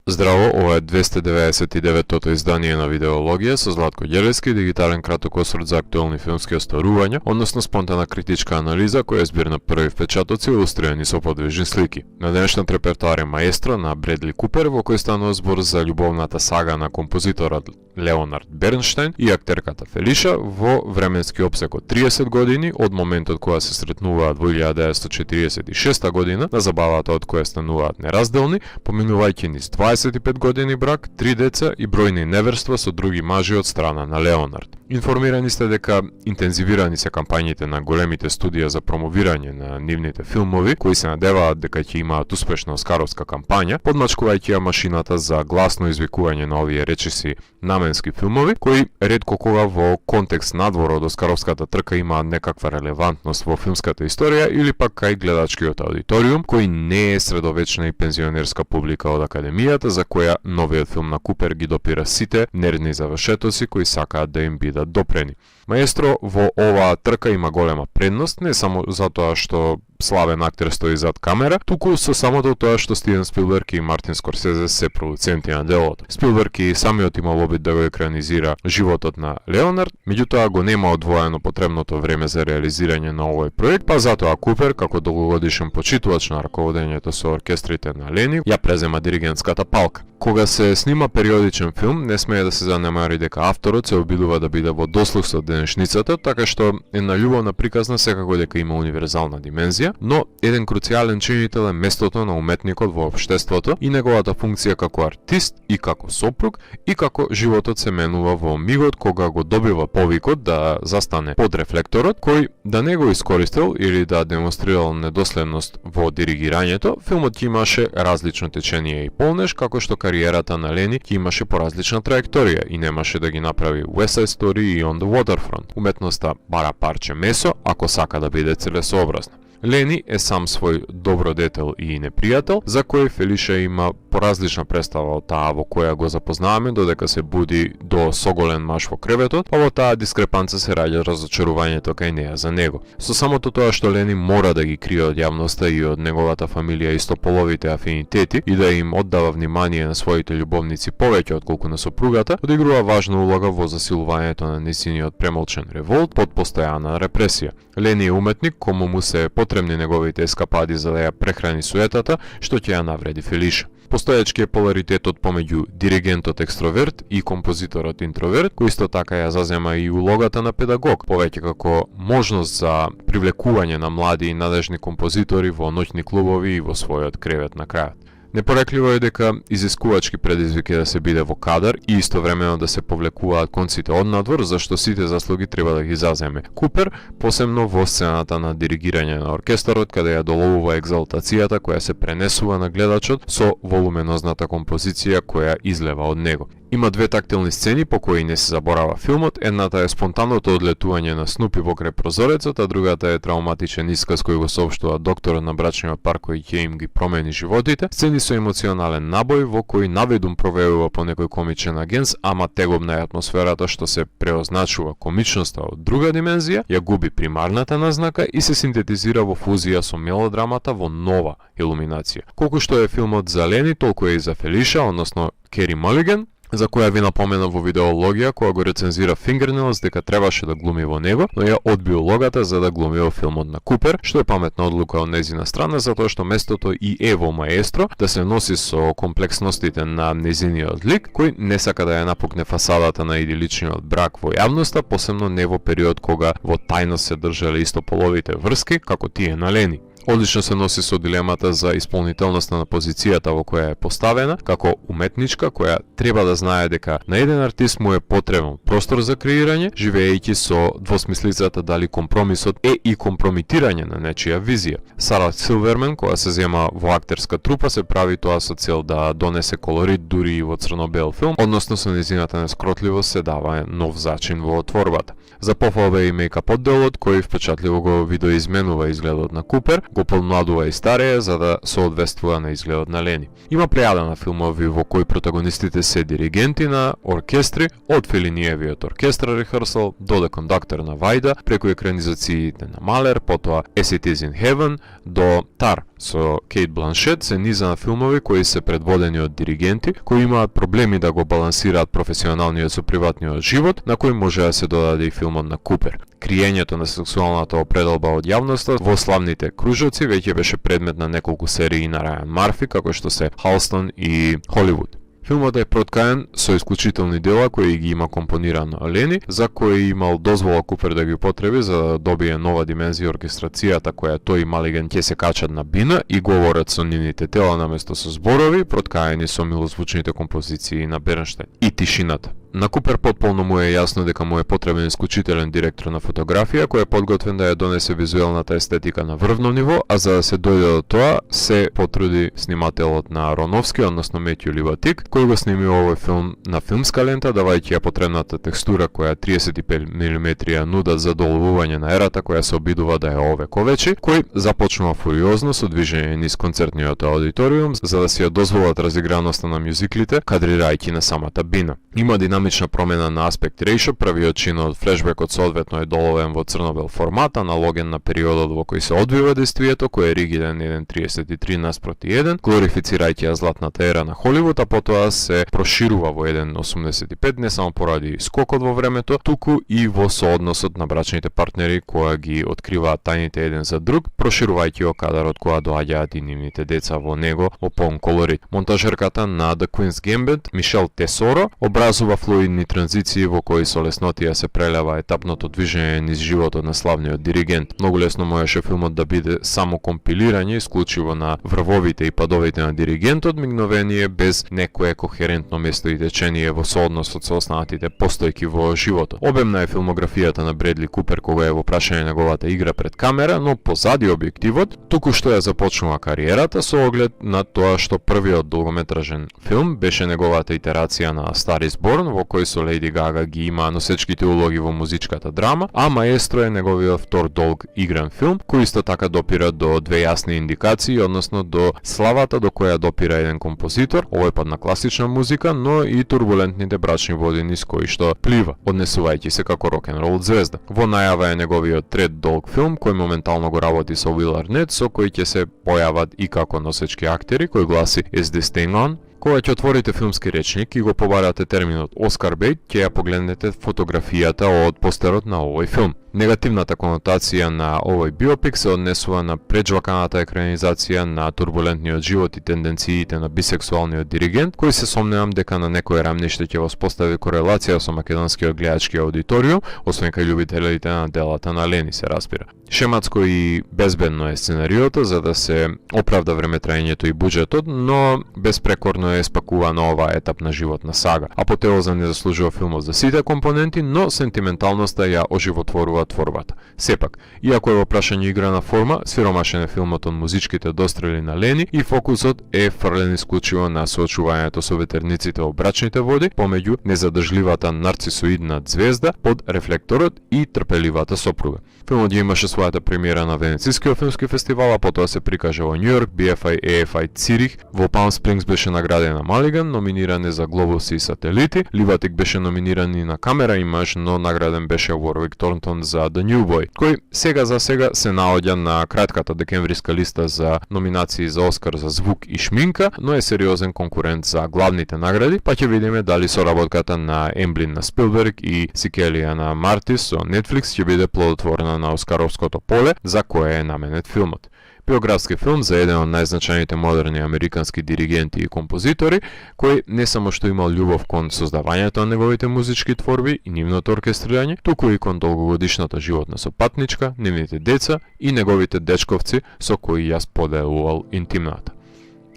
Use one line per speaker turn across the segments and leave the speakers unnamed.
Здраво, ова е 299-тото издание на Видеологија со Златко Ѓелевски, дигитален краток осврт за актуелни филмски остварувања, односно спонтана критичка анализа која е збир на први впечатоци илустрирани со подвижни слики. На денешната репертоар е Маестро на Бредли Купер, во кој станува збор за љубовната сага на композиторот Леонард Бернштайн и актерката Фелиша во временски опсек од 30 години од моментот кога се сретнуваат во 1946 година на забавата од која стануваат неразделни, поминувајќи низ 25 години брак, 3 деца и бројни неверства со други мажи од страна на Леонард. Информирани сте дека интензивирани се кампањите на големите студија за промовирање на нивните филмови, кои се надеваат дека ќе имаат успешна оскаровска кампања, подмачкувајќи ја машината за гласно извикување на овие речиси наменски филмови, кои ретко кога во контекст надвор од оскаровската трка имаат некаква релевантност во филмската историја или пак кај гледачкиот аудиториум, кој не е средовечна и пензионерска публика од академијата, за која новиот филм на Купер ги допира сите нервни завршетоци кои сакаат да им бидат допрени. Маестро во оваа трка има голема предност, не само затоа што славен актер стои зад камера, туку со самото тоа што Стивен Спилберг и Мартин Скорсезе се продуценти на делото. Спилберг и самиот имал обид да го екранизира животот на Леонард, меѓутоа го нема одвоено потребното време за реализирање на овој проект, па затоа Купер, како долгогодишен почитувач на раководењето со оркестрите на Лени, ја презема диригентската палка. Кога се снима периодичен филм, не смее да се занемари дека авторот се обидува да биде во дослух со денешницата, така што една љубовна приказна секако дека има универзална димензија, но еден круцијален чинител е местото на уметникот во општеството и неговата функција како артист и како сопруг и како животот се менува во мигот кога го добива повикот да застане под рефлекторот, кој да не го искористил или да демонстрирал недоследност во диригирањето, филмот ќе имаше различно течение и полнеж, како што кариерата на Лени ќе имаше поразлична траекторија и немаше да ги направи West Side Story и On the Waterfront. Уметноста бара парче месо ако сака да биде целесообразна. Лени е сам свој добродетел и непријател, за кој Фелиша има поразлична представа од таа во која го запознаваме додека се буди до соголен маж во креветот, а во таа дискрепанца се раѓа разочарувањето кај неа за него. Со самото тоа што Лени мора да ги крие од јавноста и од неговата фамилија истополовите афинитети и да им оддава внимание на своите љубовници повеќе отколку на сопругата, одигрува важна улога во засилувањето на нејзиниот премолчен револт под постојана репресија. Лени е уметник кому му се потребни неговите ескапади за да ја прехрани суетата, што ќе ја навреди Фелиша. Постоечки е поларитетот помеѓу диригентот екстроверт и композиторот интроверт, кој исто така ја зазема и улогата на педагог, повеќе како можност за привлекување на млади и надежни композитори во ноќни клубови и во својот кревет на крајот. Непорекливо е дека изискувачки предизвик е да се биде во кадар и истовремено да се повлекуваат конците однадвор, зашто сите заслуги треба да ги заземе Купер, посебно во сцената на диригирање на оркестарот, каде ја доловува екзалтацијата која се пренесува на гледачот со волуменозната композиција која излева од него. Има две тактилни сцени по кои не се заборава филмот, едната е спонтанното одлетување на Снупи во крај прозорецот, а другата е травматичен исказ кој го соопштува докторот на брачниот пар кој ќе им ги промени животите, сцени со емоционален набој во кој наведум провеува по некој комичен агенс, ама тегобна е атмосферата што се преозначува комичноста од друга димензија, ја губи примарната назнака и се синтетизира во фузија со мелодрамата во нова илуминација. Колку што е филмот за Лени, толку е и за Фелиша, односно Кери Малиган, за која ви напомена во Видеологија кога го рецензира Fingernails дека требаше да глуми во него, но ја одби улогата за да глуми во филмот на Купер, што е паметна одлука од нејзина страна затоа што местото и е во Маестро да се носи со комплексностите на нејзиниот лик, кој не сака да ја напукне фасадата на идиличниот брак во јавноста, посебно не во период кога во тајност се држале истополовите врски, како тие на Лени. Одлично се носи со дилемата за исполнителноста на позицијата во која е поставена, како уметничка која треба да знае дека на еден артист му е потребен простор за креирање, живеејќи со двосмислицата дали компромисот е и компромитирање на нечија визија. Сара Силверман, која се зема во актерска трупа, се прави тоа со цел да донесе колорит дури и во црно-бел филм, односно со нејзината нескротливост се дава нов зачин во отворбата. За пофалба и мејкап одделот, кој впечатливо го видоизменува изгледот на Купер, го помладува и стареја за да соодветствува на изгледот на Лени. Има плејада на филмови во кои протагонистите се диригенти на оркестри, од Фелиниевиот оркестра рехерсал до The Conductor на Вајда, преку екранизациите на Малер, потоа As It Is in Heaven, до Тар. со Кейт Бланшет се низа на филмови кои се предводени од диригенти кои имаат проблеми да го балансираат професионалниот со приватниот живот, на кој може да се додаде и филмот на Купер. Криењето на сексуалната определба од јавноста во славните кружоци веќе беше предмет на неколку серии на Рајан Марфи, како што се Халстон и Холивуд. Филмот е проткаен со исклучителни дела кои ги има компонирано Лени, за кои имал дозвола Купер да ги употреби за да добие нова димензија оркестрацијата која тој и Малиген ќе се качат на бина и говорат со нивните тела наместо со зборови, проткаени со милозвучните композиции на Бернштейн и тишината. На Купер потполно му е јасно дека му е потребен исклучителен директор на фотографија кој е подготвен да ја донесе визуелната естетика на врвно ниво, а за да се дојде до тоа се потруди снимателот на Аронофски, односно Метју Либатик, кој го сними овој филм на филмска лента, давајќи ја потребната текстура која 35 мм ја нуда за доловување на ерата која се обидува да е овековечи, кој започнува фуриозно со движење низ концертниот аудиториум за да си ја дозволат разиграноста на мюзиклите, кадрирајќи на самата бина. Има динамична промена на аспект ratio, првиот чин од флешбекот соодветно е доловен во црно-бел формат, аналоген на периодот во кој се одвива действието, кој е ригиден 1:33 наспроти 1, глорифицирајќи ја златната ера на Холивуд, а потоа се проширува во 1:85 не само поради скокот во времето, туку и во соодносот на брачните партнери која ги откриваат тајните еден за друг, проширувајќи го кадарот која доаѓаат и нивните деца во него во полн колорит. Монтажерката на The Queen's Gambit, Мишел Тесоро, образува флуидни транзиции во кои со леснотија се прелева етапното движење низ животот на славниот диригент. Многу лесно можеше филмот да биде само компилирање исклучиво на врвовите и падовите на диригентот, мигновение без некое кохерентно место и течение во соодносот со останатите постојки во животот. Обемна е филмографијата на Бредли Купер кога е во прашање неговата игра пред камера, но позади објективот, туку што ја започнува кариерата со оглед на тоа што првиот долгометражен филм беше неговата итерација на Star is Born, во кој со Леди Гага ги има носечките улоги во музичката драма, а Маестро е неговиот втор долг игран филм, кој исто така допира до две јасни индикации, односно до славата до која допира еден композитор, овој пат на класична музика, но и турбулентните брачни води низ кои што плива, однесувајќи се како рок-н-рол звезда. Во најава е неговиот трет долг филм, кој моментално го работи со Уил Арнет, со кој ќе се појават и како носечки актери, кој гласи Is This Thing On? Кога ќе отворите филмски речник и го побарате терминот Оскар бейт, ќе ја погледнете фотографијата од постерот на овој филм. Негативната конотација на овој биопик се однесува на преджваканата екранизација на турбулентниот живот и тенденциите на бисексуалниот диригент, кој се сомневам дека на некој рамниште ќе воспостави корелација со македонскиот гледачки аудиториум, освен кај љубителите на делата на Лени, се разбира. Шематско и безбедно е сценариото за да се оправда времетраењето и буџетот, но безпрекорно е спакувана оваа етап на животна сага. Апотеоза не заслужува филмот за сите компоненти, но сентименталноста ја оживотворува творбата. Сепак, иако е во прашање играна форма, сиромашен е филмот од музичките дострели на Лени и фокусот е фрлен исклучиво на соочувањето со ветерниците во брачните води, помеѓу незадржливата нарцисоидна звезда под рефлекторот и трпеливата сопруга. Филмот имаше својата премиера на Венецискиот филмски фестивал, а потоа се прикажа во Њујорк, BFI, EFI, Цирих, во Палм Спрингс беше награден на Малиган, номиниран е за Глобуси и Сателити, Либатик беше номиниран и на Камера имаш, но награден беше Уорвик Торнтон за The New Boy, кој сега за сега се наоѓа на кратката декемвриска листа за номинации за Оскар за звук и шминка, но е сериозен конкурент за главните награди, па ќе видиме дали соработката на Емблин на Спилберг и Сикелија на Мартис со Netflix ќе биде плодотворна на Оскаровското поле за кое е наменет филмот. Биографски филм за еден од најзначајните модерни американски диригенти и композитори, кој не само што имал љубов кон создавањето на неговите музички творби и нивното оркестрирање, туку и кон долгогодишната животна сопатничка, нивните деца и неговите дечковци со кои ја споделувал интимната.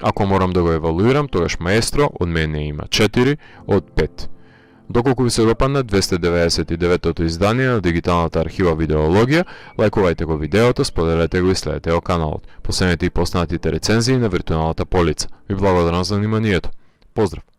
Ако морам да го евалуирам, тогаш Маестро од мене има 4 од 5. Доколку ви се допадна 299-тото издание на дигиталната архива Видеологија, лајкувајте го видеото, споделете го и следете го каналот. Последете и поснатите рецензии на виртуелната полица. Ви благодарам за вниманието. Поздрав!